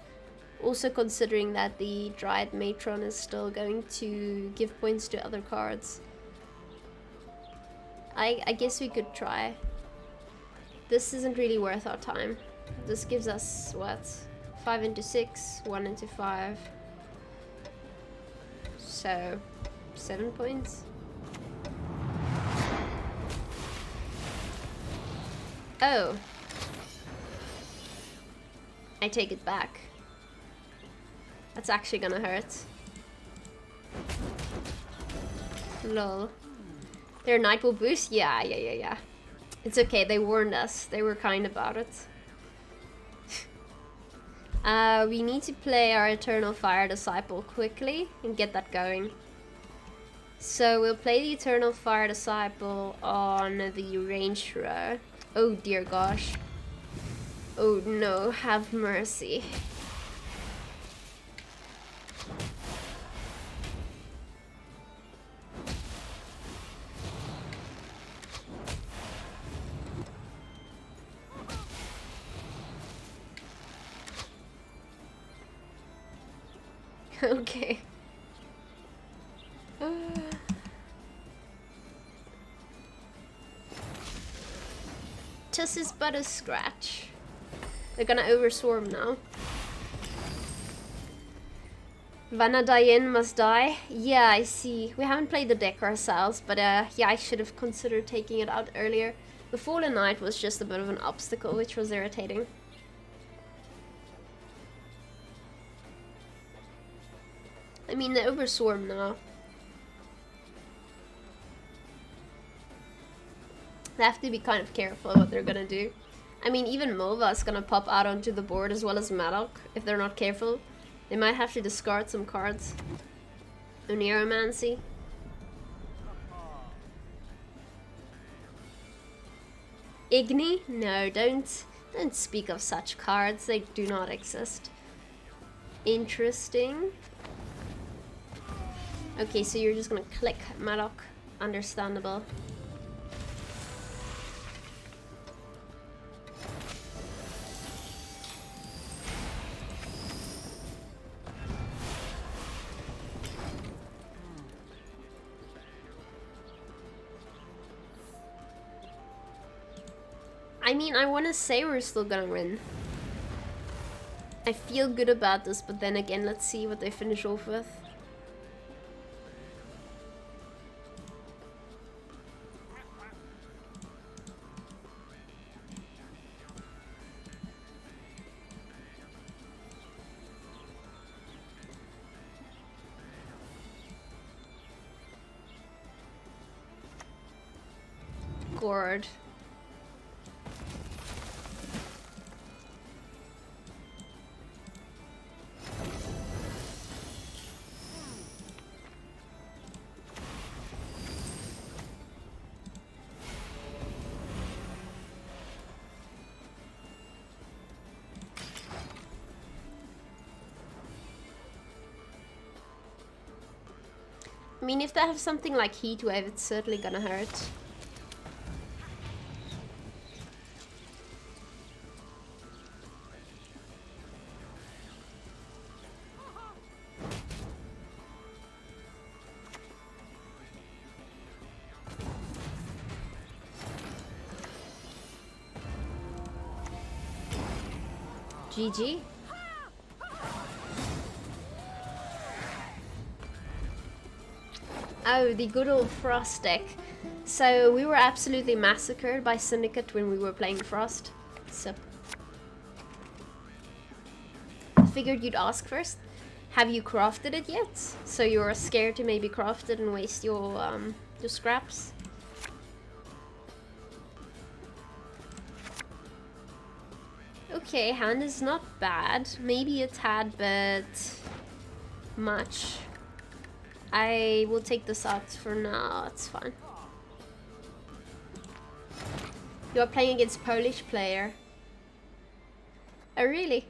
Speaker 1: Also considering that the Dryad Matron is still going to give points to other cards. I guess we could try. This isn't really worth our time. This gives us, what? 5 into 6, 1 into 5. So, 7 points. Oh. I take it back. That's actually gonna hurt. Lol. Their Night will boost? Yeah. It's okay, they warned us. They were kind about it. We need to play our Eternal Fire Disciple quickly and get that going. So we'll play the Eternal Fire Disciple on the range row. Oh dear gosh. Oh no, have mercy. Okay. This is but a scratch. They're gonna overswarm now. Vanadayen must die. Yeah, I see. We haven't played the deck ourselves, but yeah, I should have considered taking it out earlier. The Fallen Knight was just a bit of an obstacle, which was irritating. I mean, they overswarm now. They have to be kind of careful what they're gonna do. I mean, even Mova is gonna pop out onto the board as well as Maddock if they're not careful. They might have to discard some cards. Oneromancy. Igni? No, don't speak of such cards. They do not exist. Interesting. Okay, so you're just gonna click Maddock. Understandable. I mean, I want to say we're still gonna win. I feel good about this, but then again, let's see what they finish off with. gourd. I mean, if they have something like Heat Wave, it's certainly gonna hurt. GG. Oh, the good old Frost deck. So we were absolutely massacred by Syndicate when we were playing Frost. So figured you'd ask first. Have you crafted it yet? So you're scared to maybe craft it and waste your scraps? Okay, hand is not bad. Maybe a tad bit much. I will take this out for now, it's fine. You are playing against Polish player. Oh, really?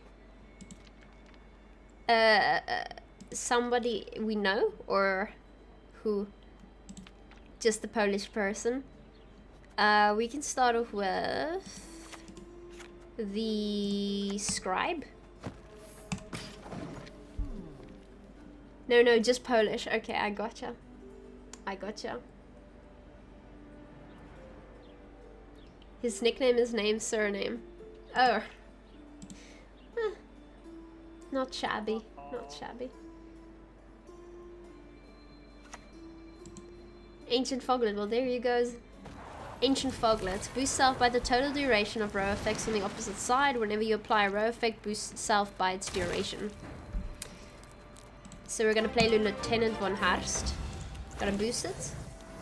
Speaker 1: Somebody we know, or who? Just a Polish person? We can start off with the Scribe. No, just Polish. Okay, I gotcha. His nickname is name, surname. Oh. Not shabby. Ancient Foglet. Well, there you go. Ancient Foglet. Boost self by the total duration of row effects on the opposite side. Whenever you apply a row effect, boost self by its duration. So we're gonna play Lieutenant von Haast. Gotta boost it.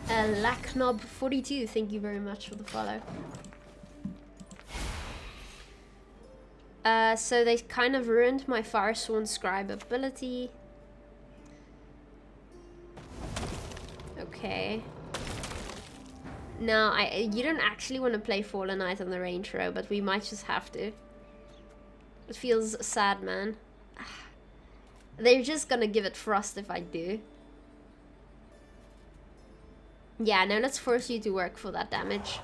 Speaker 1: Lacknob42, thank you very much for the follow. So they kind of ruined my FIRESWORN Scribe ability. Okay. Now, you don't actually want to play Fallen Knight on the range row, but we might just have to. It feels sad, man. They're just gonna give it Frost if I do. Yeah, no, let's force you to work for that damage.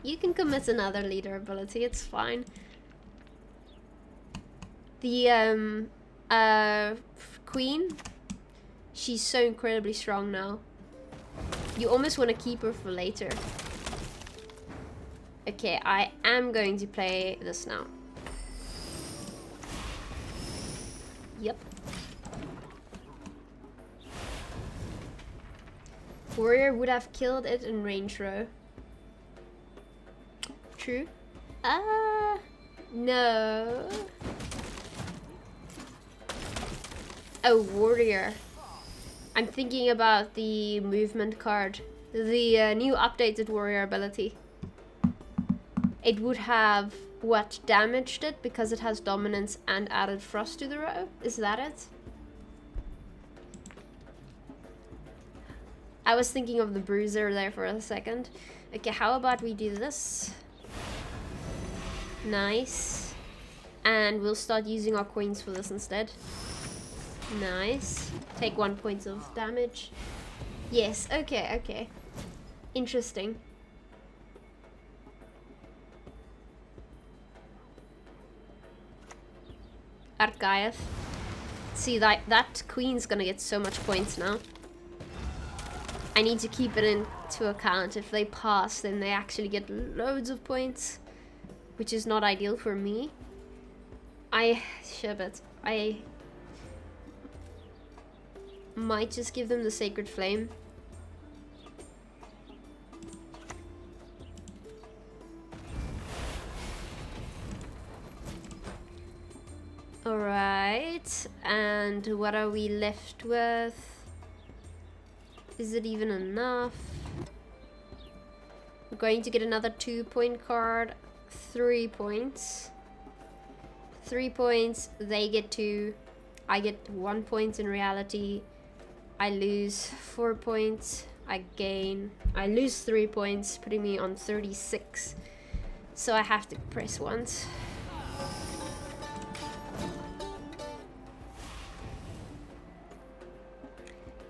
Speaker 1: You can commit another leader ability, it's fine. The, Queen, she's so incredibly strong now. You almost want to keep her for later. Okay, I am going to play this now. Yep. Warrior would have killed it in range row. True. No. Oh, warrior. I'm thinking about the movement card. The new updated warrior ability. It would have, what, damaged it because it has dominance and added frost to the row? Is that it? I was thinking of the bruiser there for a second. Okay, how about we do this? Nice. And we'll start using our coins for this instead. Nice. Take 1 point of damage. Yes, okay. Interesting. Archive. See, that queen's gonna get so much points now. I need to keep it into account. If they pass, then they actually get loads of points, which is not ideal for me. I might just give them the Sacred Flame. Alright, and what are we left with? Is it even enough? We're going to get another 2-point card. 3 points. 3 points. They get 2. I get 1 point in reality. I lose 4 points. I gain. I lose 3 points, putting me on 36. So I have to press once.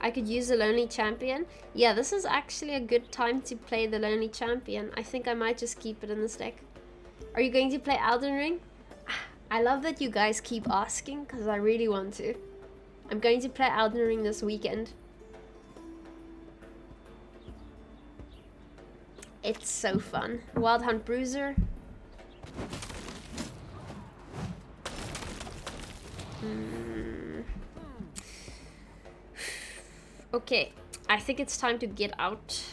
Speaker 1: I could use a Lonely Champion. Yeah, this is actually a good time to play the Lonely Champion. I think I might just keep it in this deck. Are you going to play Elden Ring? I love that you guys keep asking, because I really want to. I'm going to play Elden Ring this weekend. It's so fun. Wild Hunt Bruiser. Okay, I think it's time to get out.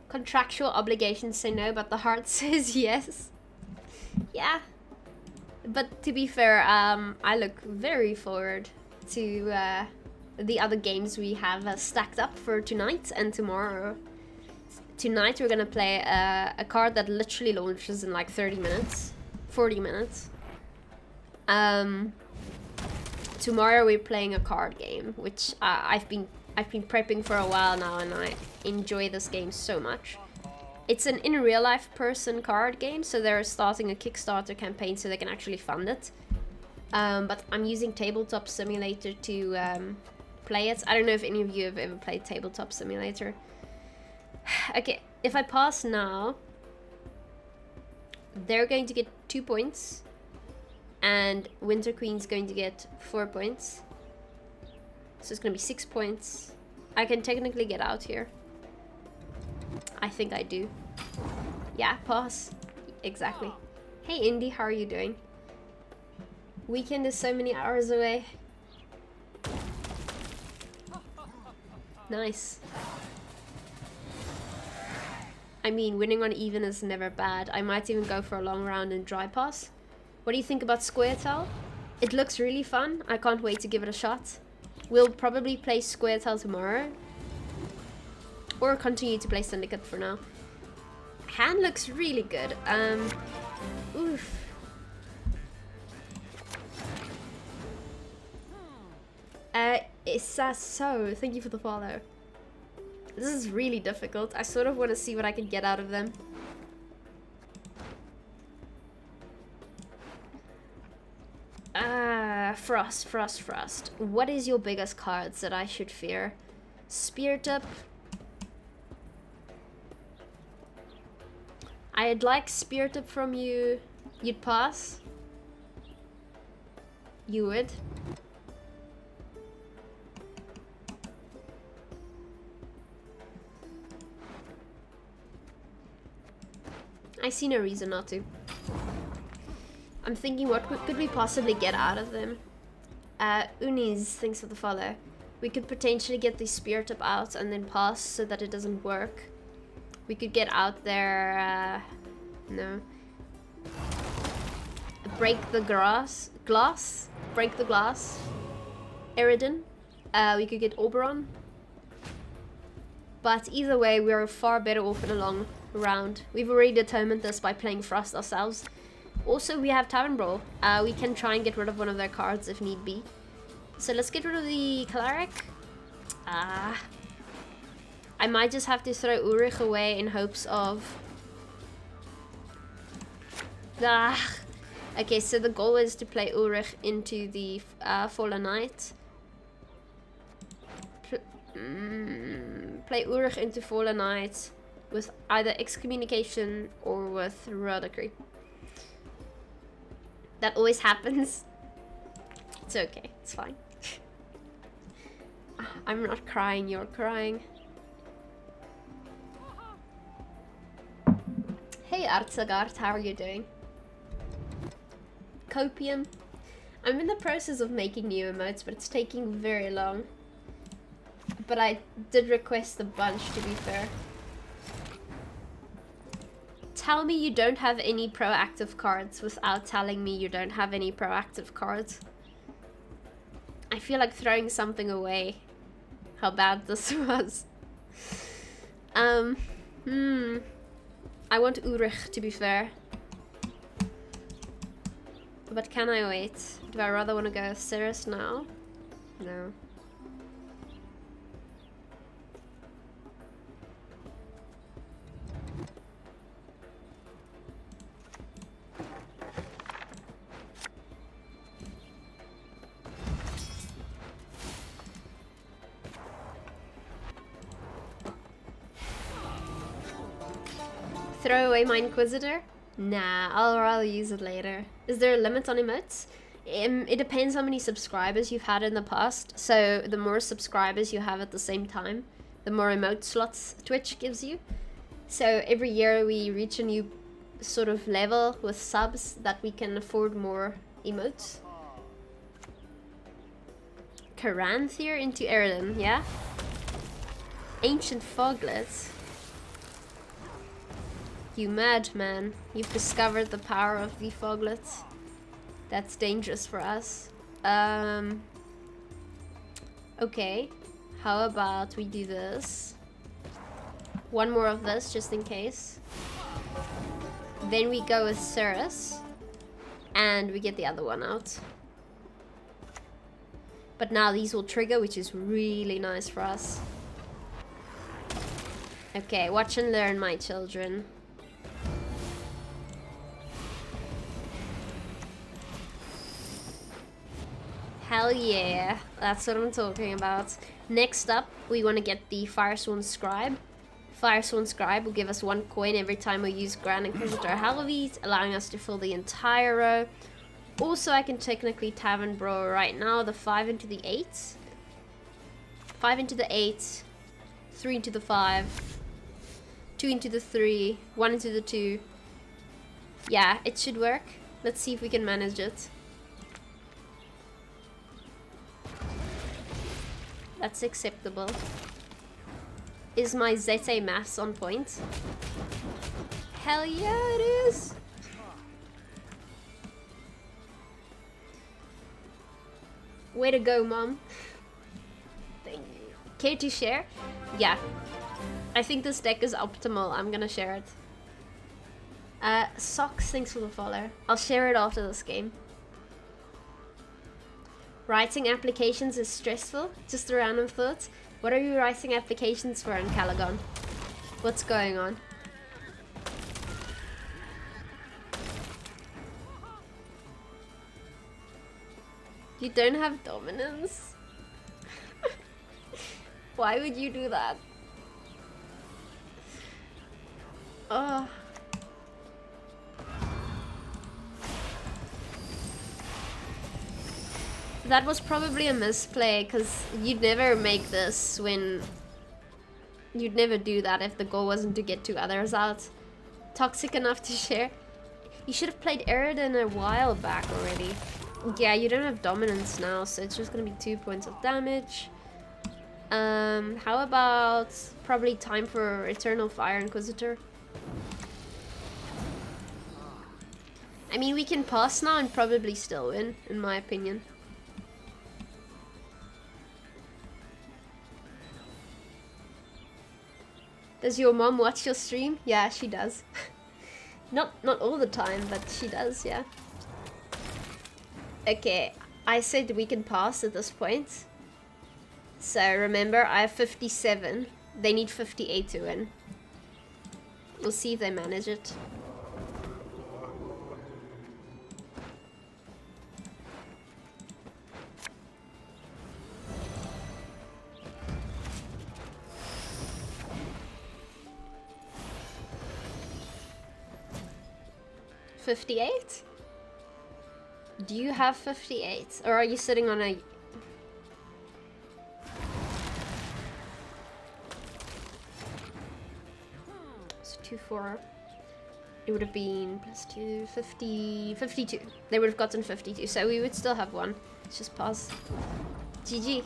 Speaker 1: Contractual obligations say no, but the heart says yes. Yeah. But to be fair, I look very forward to the other games we have stacked up for tonight and tomorrow. Tonight we're gonna play a card that literally launches in like 30 minutes, 40 minutes. Tomorrow we're playing a card game, which I've been prepping for a while now, and I enjoy this game so much. It's an in real life person card game, so they're starting a Kickstarter campaign so they can actually fund it. But I'm using Tabletop Simulator to play it. I don't know if any of you have ever played Tabletop Simulator. Okay, if I pass now, they're going to get 2 points, and Winter Queen's going to get 4 points. So it's gonna be 6 points. I can technically get out here. I think I do. Yeah, pass. Exactly. Hey Indy, how are you doing? Weekend is so many hours away. Nice. I mean, winning on even is never bad. I might even go for a long round in dry pass. What do you think about Square Tile? It looks really fun. I can't wait to give it a shot. We'll probably play Square Tile tomorrow. Or continue to play Syndicate for now. Hand looks really good. Oof. So thank you for the follow. This is really difficult. I sort of want to see what I can get out of them. Frost. What is your biggest cards that I should fear? Spear Tip. I'd like Spear Tip from you. You'd pass? You would? I see no reason not to. I'm thinking, what could we possibly get out of them? Unis, thanks for the follow. We could potentially get the Spear Tip out and then pass so that it doesn't work. We could get out there, no. Break the glass. Break the glass. Eridan. We could get Oberon. But either way, we're far better off in a long round. We've already determined this by playing Frost ourselves. Also, we have Tavern Ball. We can try and get rid of one of their cards if need be. So let's get rid of the Cleric. I might just have to throw Ulrich away in hopes of... Okay, so the goal is to play Ulrich into the Fallen Knight. Play Ulrich into Fallen Knight with either Excommunication or with Royal Decree. That always happens. It's okay, it's fine. I'm not crying, you're crying. Hey Artsagard, how are you doing? Copium. I'm in the process of making new emotes, but it's taking very long. but I did request a bunch, to be fair. Tell me you don't have any proactive cards without telling me you don't have any proactive cards. I feel like throwing something away. How bad this was. I want Urich, to be fair. But can I wait? Do I rather want to go Cirrus now? No. Throw away my Inquisitor? Nah, I'll use it later. Is there a limit on emotes? It depends how many subscribers you've had in the past. So the more subscribers you have at the same time, the more emote slots Twitch gives you. So every year we reach a new sort of level with subs that we can afford more emotes. Caranthier into Eredin, yeah? Ancient Foglet. You madman. You've discovered the power of the Foglet. That's dangerous for us. Okay. How about we do this? One more of this, just in case. Then we go with Cirrus. And we get the other one out. But now these will trigger, which is really nice for us. Okay, watch and learn, my children. Hell yeah, that's what I'm talking about. Next up, we want to get the FIRESWORN Scribe. FIRESWORN Scribe will give us 1 coin every time we use Grand Inquisitor Halloweed, allowing us to fill the entire row. Also, I can technically Tavern Ball right now, the 5 into the 8. 5 into the 8, 3 into the 5, 2 into the 3, 1 into the 2. Yeah, it should work. Let's see if we can manage it. That's acceptable. Is my Zete maths on point? Hell yeah, it is! Way to go, Mom. Thank you. Care to share? Yeah. I think this deck is optimal. I'm gonna share it. Socks, thanks for the follow. I'll share it after this game. Writing applications is stressful? Just a random thought. What are you writing applications for in Calagon? What's going on? You don't have dominance? Why would you do that? Oh. That was probably a misplay, because you'd never make this when... You'd never do that if the goal wasn't to get 2 others out. Toxic enough to share? You should have played Eredin a while back already. Yeah, you don't have dominance now, so it's just gonna be 2 points of damage. How about probably time for Eternal Fire Inquisitor? I mean, we can pass now and probably still win, in my opinion. Does your mom watch your stream? Yeah, she does. Not all the time, but she does, yeah. Okay, I said we can pass at this point. So remember, I have 57. They need 58 to win. We'll see if they manage it. $58? Do you have 58? Or are you sitting on a... So 2, 4. It would have been plus 2, 50, 52. They would have gotten 52, so we would still have 1. Let's just pause. GG.